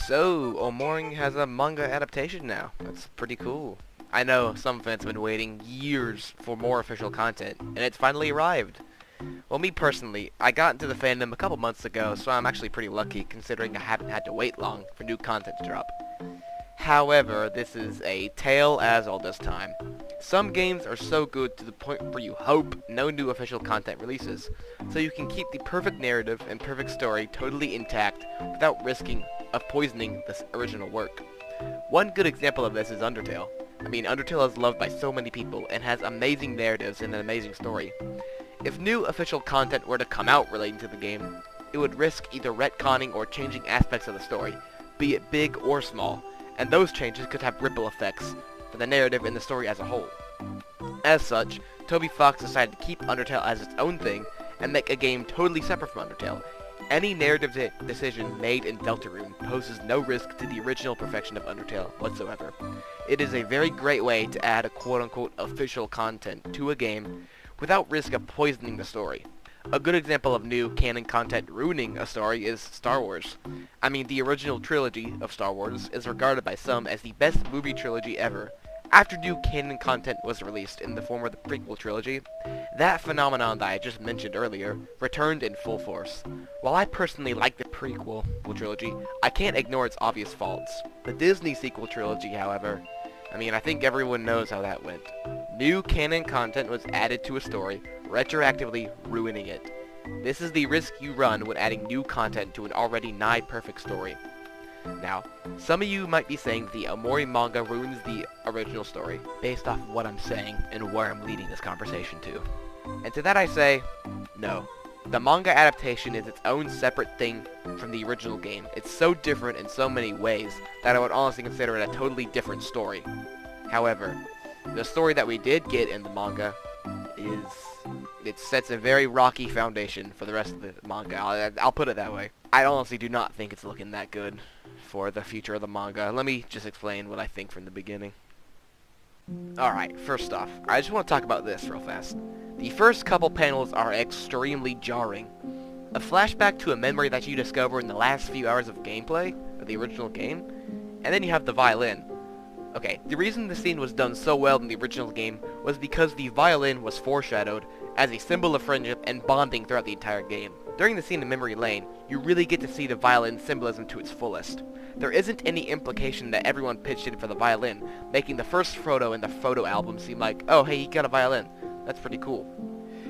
So, Omori has a manga adaptation now. That's pretty cool. I know some fans have been waiting years for more official content, and it's finally arrived. Well, me personally, I got into the fandom a couple months ago, so I'm actually pretty lucky considering I haven't had to wait long for new content to drop. However, this is a tale as old as time. Some games are so good to the point where you hope no new official content releases, so you can keep the perfect narrative and perfect story totally intact without risking of poisoning this original work. One good example of this is Undertale. Undertale is loved by so many people and has amazing narratives and an amazing story. If new official content were to come out relating to the game, it would risk either retconning or changing aspects of the story, be it big or small, and those changes could have ripple effects for the narrative and the story as a whole. As such, Toby Fox decided to keep Undertale as its own thing and make a game totally separate from Undertale. Any narrative decision made in Deltarune poses no risk to the original perfection of Undertale whatsoever. It is a very great way to add a quote-unquote official content to a game without risk of poisoning the story. A good example of new canon content ruining a story is Star Wars. The original trilogy of Star Wars is regarded by some as the best movie trilogy ever. After new canon content was released in the form of the prequel trilogy, that phenomenon that I just mentioned earlier returned in full force. While I personally like the prequel trilogy, I can't ignore its obvious faults. The Disney sequel trilogy, however, I think everyone knows how that went. New canon content was added to a story, retroactively ruining it. This is the risk you run when adding new content to an already nigh-perfect story. Now, some of you might be saying the Omori manga ruins the original story, based off what I'm saying and where I'm leading this conversation to. And to that I say, no. The manga adaptation is its own separate thing from the original game. It's so different in so many ways that I would honestly consider it a totally different story. However, the story that we did get in the manga it sets a very rocky foundation for the rest of the manga. I'll put it that way. I honestly do not think it's looking that good for the future of the manga. Let me just explain what I think from the beginning. Alright, first off, I just want to talk about this real fast. The first couple panels are extremely jarring. A flashback to a memory that you discover in the last few hours of gameplay of the original game, and then you have the violin. Okay, the reason the scene was done so well in the original game was because the violin was foreshadowed as a symbol of friendship and bonding throughout the entire game. During the scene in Memory Lane, you really get to see the violin's symbolism to its fullest. There isn't any implication that everyone pitched in for the violin, making the first photo in the photo album seem like, oh hey, he got a violin. That's pretty cool.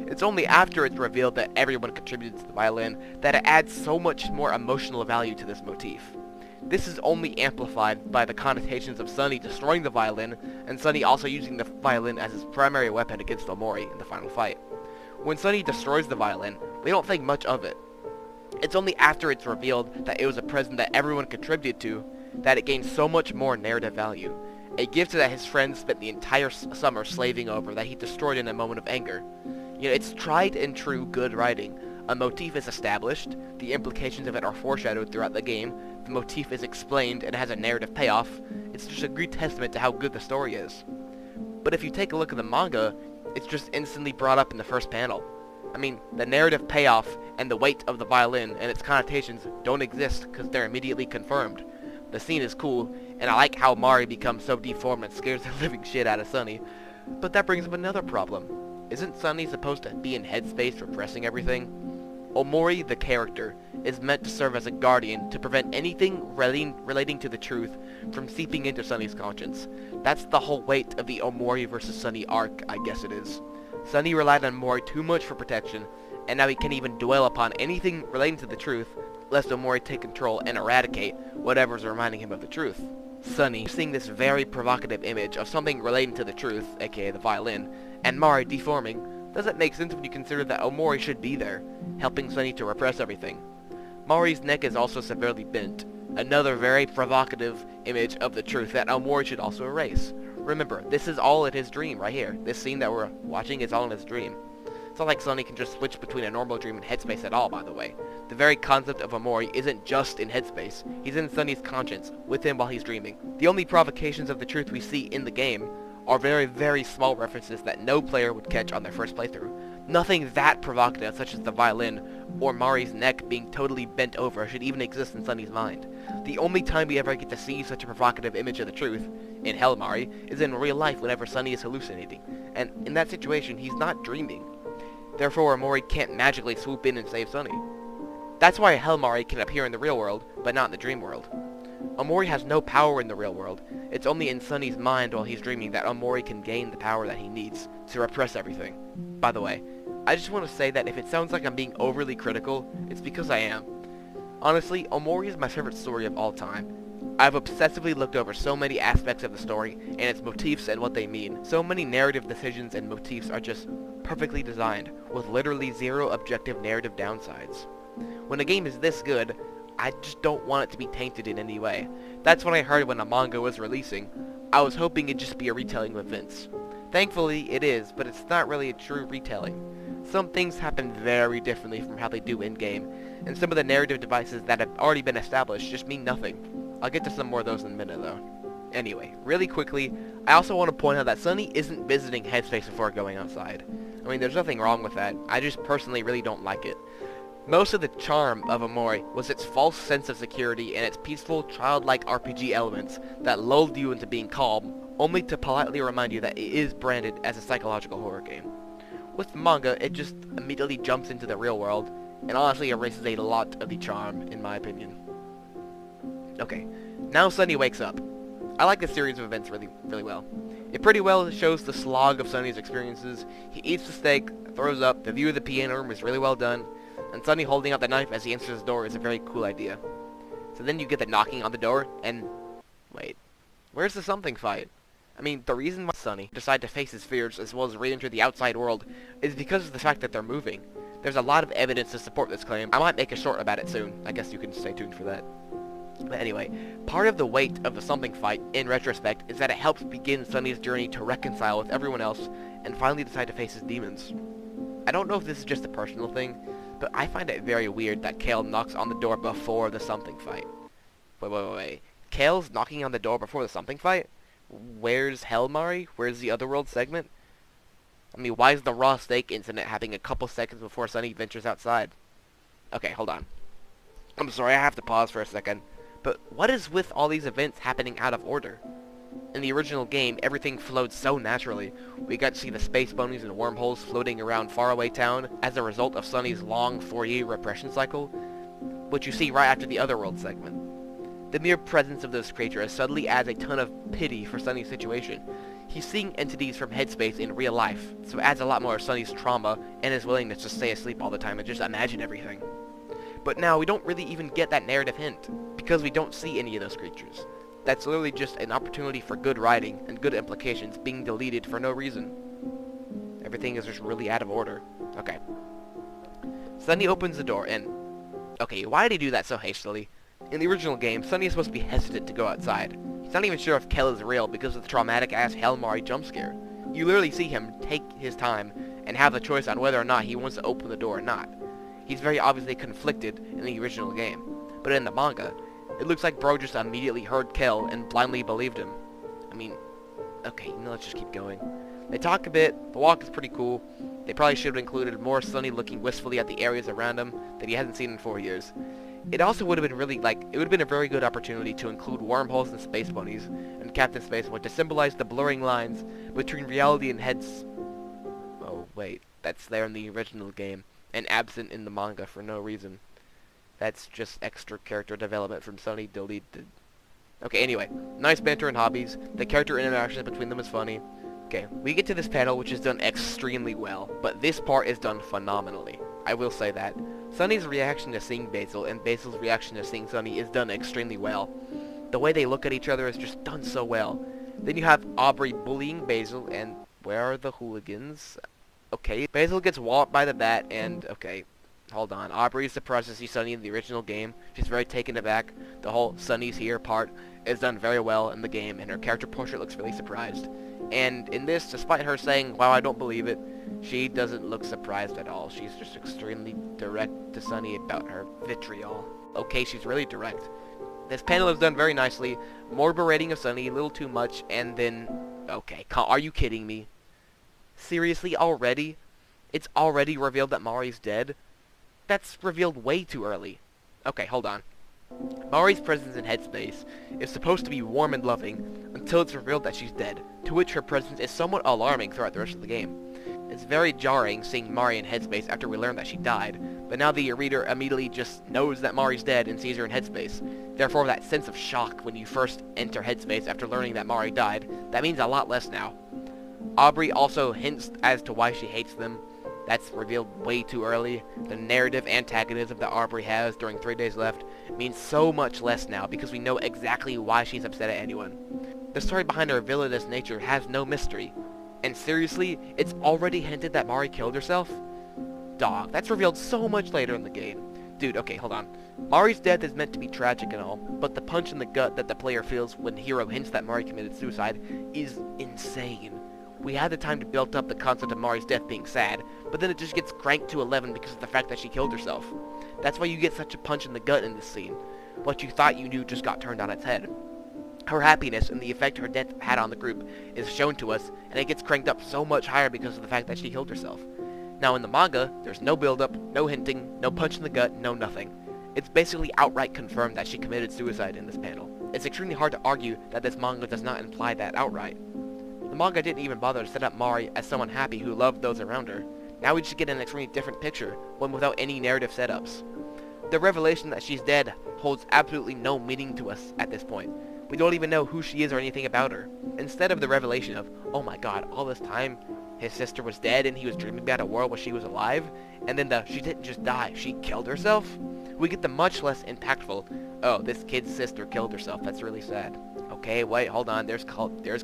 It's only after it's revealed that everyone contributed to the violin that it adds so much more emotional value to this motif. This is only amplified by the connotations of Sunny destroying the violin, and Sunny also using the violin as his primary weapon against Omori in the final fight. When Sunny destroys the violin, we don't think much of it. It's only after it's revealed that it was a present that everyone contributed to that it gains so much more narrative value. A gift that his friends spent the entire summer slaving over that he destroyed in a moment of anger. It's tried and true good writing. A motif is established, the implications of it are foreshadowed throughout the game, the motif is explained and has a narrative payoff. It's just a great testament to how good the story is. But if you take a look at the manga, it's just instantly brought up in the first panel. The narrative payoff and the weight of the violin and its connotations don't exist because they're immediately confirmed. The scene is cool, and I like how Mari becomes so deformed and scares the living shit out of Sunny. But that brings up another problem. Isn't Sunny supposed to be in headspace repressing everything? Omori, the character, is meant to serve as a guardian to prevent anything relating to the truth from seeping into Sunny's conscience. That's the whole weight of the Omori versus Sunny arc, I guess it is. Sunny relied on Omori too much for protection, and now he can't even dwell upon anything relating to the truth, lest Omori take control and eradicate whatever's reminding him of the truth. Sunny, seeing this very provocative image of something relating to the truth, aka the violin, and Mari deforming, doesn't make sense when you consider that Omori should be there, helping Sunny to repress everything. Mari's neck is also severely bent, another very provocative image of the truth that Omori should also erase. Remember, this is all in his dream right here. This scene that we're watching is all in his dream. It's not like Sunny can just switch between a normal dream and headspace at all, by the way. The very concept of Omori isn't just in headspace. He's in Sunny's conscience, with him while he's dreaming. The only provocations of the truth we see in the game are very, very small references that no player would catch on their first playthrough. Nothing that provocative, such as the violin, or Mari's neck being totally bent over, should even exist in Sunny's mind. The only time we ever get to see such a provocative image of the truth, in Hell Mari, is in real life whenever Sunny is hallucinating, and in that situation, he's not dreaming. Therefore, Omori can't magically swoop in and save Sunny. That's why Hell Mari can appear in the real world, but not in the dream world. Omori has no power in the real world. It's only in Sunny's mind while he's dreaming that Omori can gain the power that he needs to repress everything. By the way, I just want to say that if it sounds like I'm being overly critical, it's because I am. Honestly, Omori is my favorite story of all time. I've obsessively looked over so many aspects of the story, and its motifs and what they mean. So many narrative decisions and motifs are just perfectly designed, with literally zero objective narrative downsides. When a game is this good, I just don't want it to be tainted in any way. That's what I heard when a manga was releasing. I was hoping it'd just be a retelling of events. Thankfully, it is, but it's not really a true retelling. Some things happen very differently from how they do in-game, and some of the narrative devices that have already been established just mean nothing. I'll get to some more of those in a minute, though. Anyway, really quickly, I also want to point out that Sunny isn't visiting Headspace before going outside. I mean, there's nothing wrong with that. I just personally really don't like it. Most of the charm of Omori was its false sense of security and its peaceful, childlike RPG elements that lulled you into being calm, only to politely remind you that it is branded as a psychological horror game. With manga, it just immediately jumps into the real world, and honestly erases a lot of the charm, in my opinion. Okay, now Sunny wakes up. I like this series of events really well. It pretty well shows the slog of Sunny's experiences. He eats the steak, throws up, the view of the piano room is really well done, and Sunny holding out the knife as he enters the door is a very cool idea. So then you get the knocking on the door, and... wait. Where's the something fight? I mean, the reason why Sunny decided to face his fears as well as re-enter the outside world is because of the fact that they're moving. There's a lot of evidence to support this claim. I might make a short about it soon. I guess you can stay tuned for that. But anyway, part of the weight of the something fight, in retrospect, is that it helps begin Sunny's journey to reconcile with everyone else and finally decide to face his demons. I don't know if this is just a personal thing, but I find it very weird that Kale knocks on the door before the something fight. Wait. Kale's knocking on the door before the something fight? Where's Hell Mari? Where's the Otherworld segment? I mean, why is the raw steak incident happening a couple seconds before Sunny ventures outside? Okay, hold on. I'm sorry, I have to pause for a second. But what is with all these events happening out of order? In the original game, everything flowed so naturally. We got to see the space ponies and wormholes floating around faraway town as a result of Sunny's long 4-year repression cycle, which you see right after the Otherworld segment. The mere presence of those creatures suddenly adds a ton of pity for Sunny's situation. He's seeing entities from Headspace in real life, so it adds a lot more of Sunny's trauma and his willingness to stay asleep all the time and just imagine everything. But now, we don't really even get that narrative hint, because we don't see any of those creatures. That's literally just an opportunity for good writing and good implications being deleted for no reason. Everything is just really out of order. Okay. Sunny opens the door and... okay, why did he do that so hastily? In the original game, Sunny is supposed to be hesitant to go outside. He's not even sure if Kel is real because of the traumatic-ass Hell Mari jump scare. You literally see him take his time and have the choice on whether or not he wants to open the door or not. He's very obviously conflicted in the original game, but in the manga, it looks like bro just immediately heard Kel and blindly believed him. I mean, okay, let's just keep going. They talk a bit, the walk is pretty cool. They probably should have included more Sunny looking wistfully at the areas around him that he hasn't seen in 4 years. It also would have been it would have been a very good opportunity to include wormholes and space bunnies and Captain Spaceboy to symbolize the blurring lines between reality and heads... oh, wait, that's there in the original game, and absent in the manga for no reason. That's just extra character development from Sunny deleted. Okay, anyway, nice banter and hobbies. The character interactions between them is funny. Okay, we get to this panel which is done extremely well, but this part is done phenomenally. I will say that. Sunny's reaction to seeing Basil and Basil's reaction to seeing Sunny is done extremely well. The way they look at each other is just done so well. Then you have Aubrey bullying Basil, and where are the hooligans? Okay, Basil gets walloped by the bat, and okay, hold on. Aubrey is surprised to see Sunny in the original game. She's very taken aback. The whole Sunny's here part is done very well in the game, and her character portrait looks really surprised. And in this, despite her saying, wow, I don't believe it, she doesn't look surprised at all. She's just extremely direct to Sunny about her vitriol. Okay, she's really direct. This panel is done very nicely. More berating of Sunny, a little too much, and then... okay, are you kidding me? Seriously, already? It's already revealed that Mari's dead? That's revealed way too early. Okay, hold on. Mari's presence in headspace is supposed to be warm and loving until it's revealed that she's dead, to which her presence is somewhat alarming throughout the rest of the game. It's very jarring seeing Mari in headspace after we learn that she died, but now the reader immediately just knows that Mari's dead and sees her in headspace. Therefore, that sense of shock when you first enter headspace after learning that Mari died, that means a lot less now. Aubrey also hints as to why she hates them. That's revealed way too early. The narrative antagonism that Aubrey has during 3 Days Left means so much less now because we know exactly why she's upset at anyone. The story behind her villainous nature has no mystery. And seriously, it's already hinted that Mari killed herself? Dog, that's revealed so much later in the game. Dude, okay, hold on. Mari's death is meant to be tragic and all, but the punch in the gut that the player feels when Hiro hints that Mari committed suicide is insane. We had the time to build up the concept of Mari's death being sad, but then it just gets cranked to 11 because of the fact that she killed herself. That's why you get such a punch in the gut in this scene. What you thought you knew just got turned on its head. Her happiness and the effect her death had on the group is shown to us, and it gets cranked up so much higher because of the fact that she killed herself. Now in the manga, there's no build-up, no hinting, no punch in the gut, no nothing. It's basically outright confirmed that she committed suicide in this panel. It's extremely hard to argue that this manga does not imply that outright. The manga didn't even bother to set up Mari as someone happy who loved those around her. Now we just get an extremely different picture, one without any narrative setups. The revelation that she's dead holds absolutely no meaning to us at this point. We don't even know who she is or anything about her. Instead of the revelation of, oh my god, all this time his sister was dead and he was dreaming about a world where she was alive, and then she didn't just die, she killed herself, we get the much less impactful, oh, this kid's sister killed herself, that's really sad. Okay, wait, hold on, there's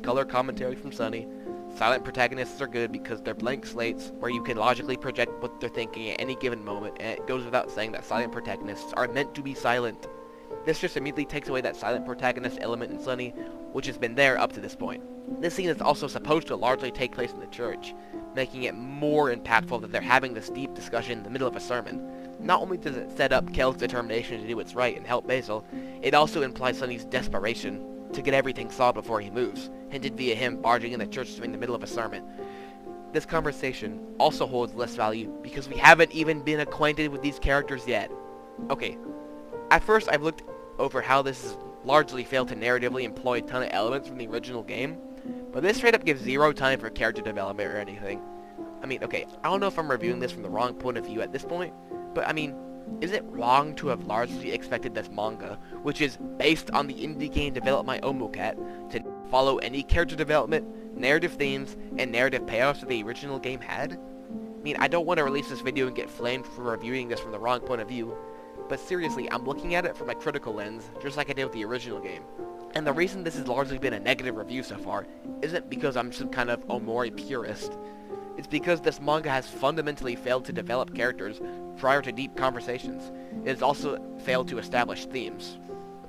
color commentary from Sunny. Silent protagonists are good because they're blank slates where you can logically project what they're thinking at any given moment, and it goes without saying that silent protagonists are meant to be silent. This just immediately takes away that silent protagonist element in Sunny, which has been there up to this point. This scene is also supposed to largely take place in the church, making it more impactful that they're having this deep discussion in the middle of a sermon. Not only does it set up Kel's determination to do what's right and help Basil, it also implies Sunny's desperation to get everything solved before he moves, hinted via him barging in the church during the middle of a sermon. This conversation also holds less value because we haven't even been acquainted with these characters yet. Okay, at first I've looked over how this has largely failed to narratively employ a ton of elements from the original game, but this straight up gives zero time for character development or anything. I mean, okay, I don't know if I'm reviewing this from the wrong point of view at this point, but I mean, is it wrong to have largely expected this manga, which is based on the indie game developed by Omocat, to follow any character development, narrative themes, and narrative payoffs that the original game had? I mean, I don't want to release this video and get flamed for reviewing this from the wrong point of view, but seriously, I'm looking at it from a critical lens, just like I did with the original game. And the reason this has largely been a negative review so far isn't because I'm some kind of Omori purist. It's because this manga has fundamentally failed to develop characters prior to deep conversations. It has also failed to establish themes.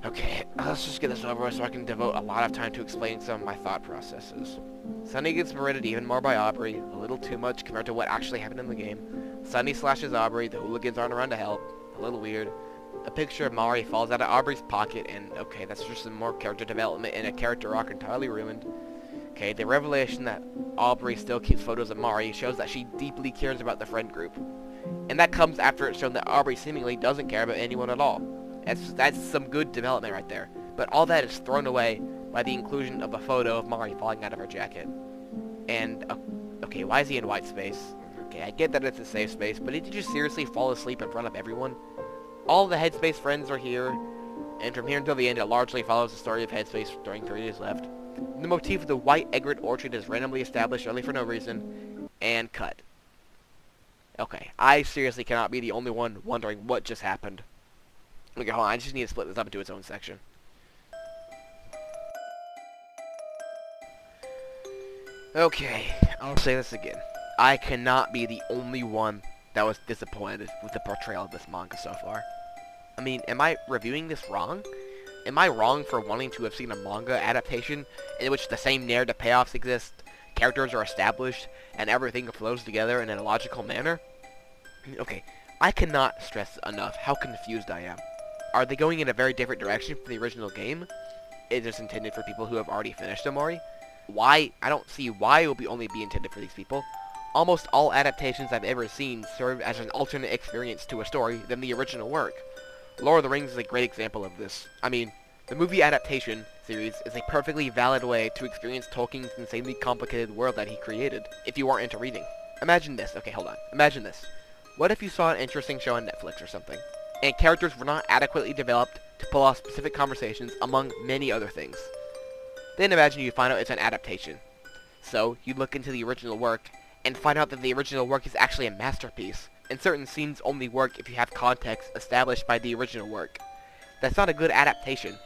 Okay, let's just get this over with so I can devote a lot of time to explaining some of my thought processes. Sunny gets berated even more by Aubrey, a little too much compared to what actually happened in the game. Sunny slashes Aubrey, the hooligans aren't around to help, a little weird. A picture of Mari falls out of Aubrey's pocket, and okay, that's just some more character development and a character arc entirely ruined. Okay, the revelation that Aubrey still keeps photos of Mari shows that she deeply cares about the friend group. And that comes after it's shown that Aubrey seemingly doesn't care about anyone at all. That's some good development right there. But all that is thrown away by the inclusion of a photo of Mari falling out of her jacket. And, okay, why is he in white space? Okay, I get that it's a safe space, but did you just seriously fall asleep in front of everyone? All the Headspace friends are here, and from here until the end it largely follows the story of Headspace during 3 Days Left. The motif of the white egret orchid is randomly established early for no reason, and cut. Okay, I seriously cannot be the only one wondering what just happened. Okay, hold on, I just need to split this up into its own section. Okay, I'll say this again. I cannot be the only one that was disappointed with the portrayal of this manga so far. I mean, am I reviewing this wrong? Am I wrong for wanting to have seen a manga adaptation in which the same narrative payoffs exist, characters are established, and everything flows together in a logical manner? Okay, I cannot stress enough how confused I am. Are they going in a very different direction from the original game? Is this intended for people who have already finished Omori? Why? I don't see why it would only be intended for these people. almost all adaptations I've ever seen serve as an alternate experience to a story than the original work. Lord of the Rings is a great example of this. I mean, the movie Adaptation series is a perfectly valid way to experience Tolkien's insanely complicated world that he created, if you aren't into reading. Imagine this. Okay, hold on. Imagine this. What if you saw an interesting show on Netflix or something, and characters were not adequately developed to pull off specific conversations among many other things? Then imagine you find out it's an adaptation. So, you look into the original work, and find out that the original work is actually a masterpiece, and certain scenes only work if you have context established by the original work. That's not a good adaptation,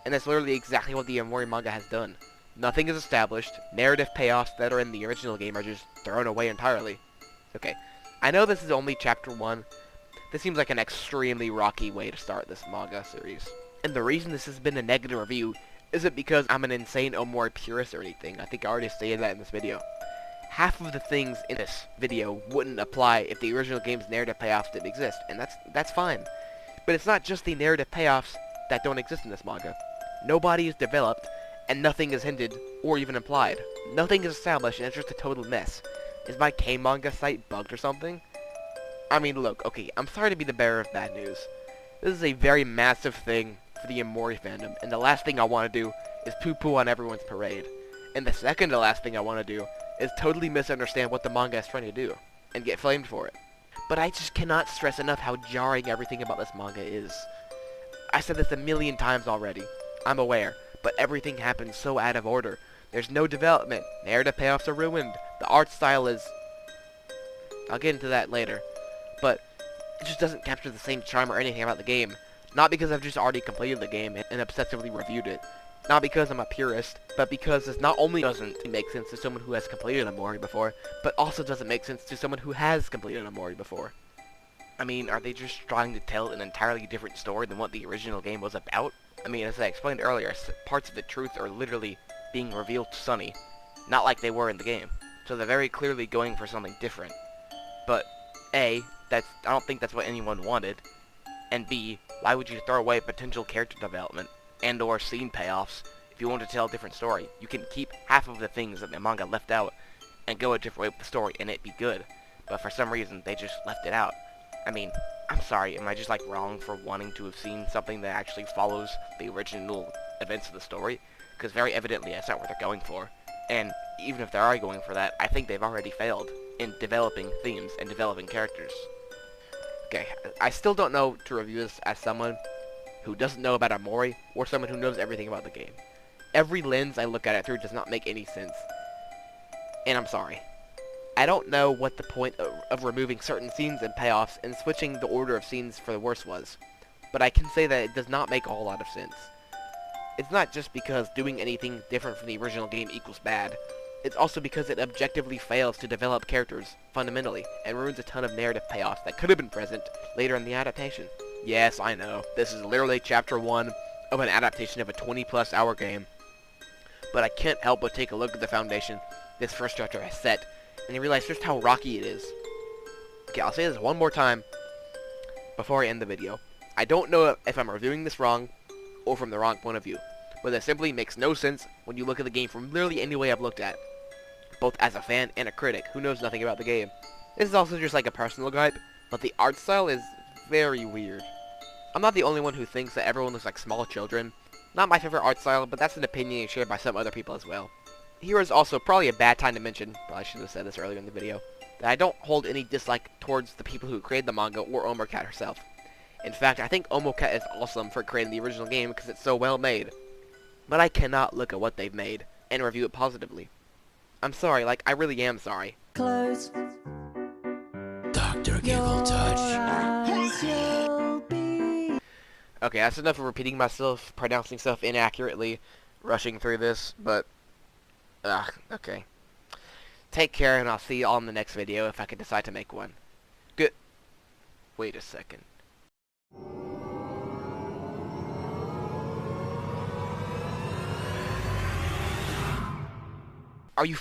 and that's literally exactly what the Omori Manga has done. Nothing is established, narrative payoffs that are in the original game are just thrown away entirely. Okay, I know this is only chapter 1. This seems like an extremely rocky way to start this manga series. And the reason this has been a negative review isn't because I'm an insane Omori purist or anything. I think I already stated that in this video. Half of the things in this video wouldn't apply if the original game's narrative payoffs didn't exist, and that's fine. But it's not just the narrative payoffs that don't exist in this manga. Nobody is developed, and nothing is hinted or even implied. Nothing is established, and it's just a total mess. Is my K-manga site bugged or something? I mean, look, okay, I'm sorry to be the bearer of bad news. This is a very massive thing for the Omori fandom, and the last thing I want to do is poo-poo on everyone's parade. And the second to last thing I want to do is totally misunderstand what the manga is trying to do, and get flamed for it. But I just cannot stress enough how jarring everything about this manga is. I said this a million times already. I'm aware, but everything happens so out of order. There's no development, narrative payoffs are ruined, the art style is... I'll get into that later. But it just doesn't capture the same charm or anything about the game. Not because I've just already completed the game and obsessively reviewed it. Not because I'm a purist, but because this not only doesn't make sense to someone who has completed Omori before, but also doesn't make sense to someone who has completed Omori before. I mean, are they just trying to tell an entirely different story than what the original game was about? I mean, as I explained earlier, parts of the truth are literally being revealed to Sunny, not like they were in the game. So they're very clearly going for something different. But, A, I don't think that's what anyone wanted, and B, why would you throw away potential character development and or scene payoffs if you want to tell a different story? You can keep half of the things that the manga left out and go a different way with the story and it be good. But for some reason, they just left it out. I mean, I'm sorry, am I just like wrong for wanting to have seen something that actually follows the original events of the story? Because very evidently that's not what they're going for. And even if they are going for that, I think they've already failed in developing themes and developing characters. Okay, I still don't know to review this as someone who doesn't know about Omori or someone who knows everything about the game. Every lens I look at it through does not make any sense. And I'm sorry. I don't know what the point of removing certain scenes and payoffs and switching the order of scenes for the worse was, but I can say that it does not make a whole lot of sense. It's not just because doing anything different from the original game equals bad. It's also because it objectively fails to develop characters, fundamentally, and ruins a ton of narrative payoffs that could have been present later in the adaptation. Yes, I know, this is literally chapter 1 of an adaptation of a 20-plus hour game, but I can't help but take a look at the foundation this first chapter has set, and you realize just how rocky it is. Okay, I'll say this one more time before I end the video. I don't know if I'm reviewing this wrong, or from the wrong point of view, but it simply makes no sense when you look at the game from literally any way I've looked at, both as a fan and a critic who knows nothing about the game. This is also just like a personal gripe, but the art style is very weird. I'm not the only one who thinks that everyone looks like small children. Not my favorite art style, but that's an opinion shared by some other people as well. Here is also probably a bad time to mention, probably should have said this earlier in the video, that I don't hold any dislike towards the people who created the manga or Omocat herself. In fact, I think Omocat is awesome for creating the original game because it's so well made. But I cannot look at what they've made and review it positively. I'm sorry, like, I really am sorry. Close Dr. Giggle Touch. Okay, that's enough of repeating myself, pronouncing stuff inaccurately, rushing through this, but... okay. Take care, and I'll see you all in the next video if I can decide to make one. Good. Wait a second. Are you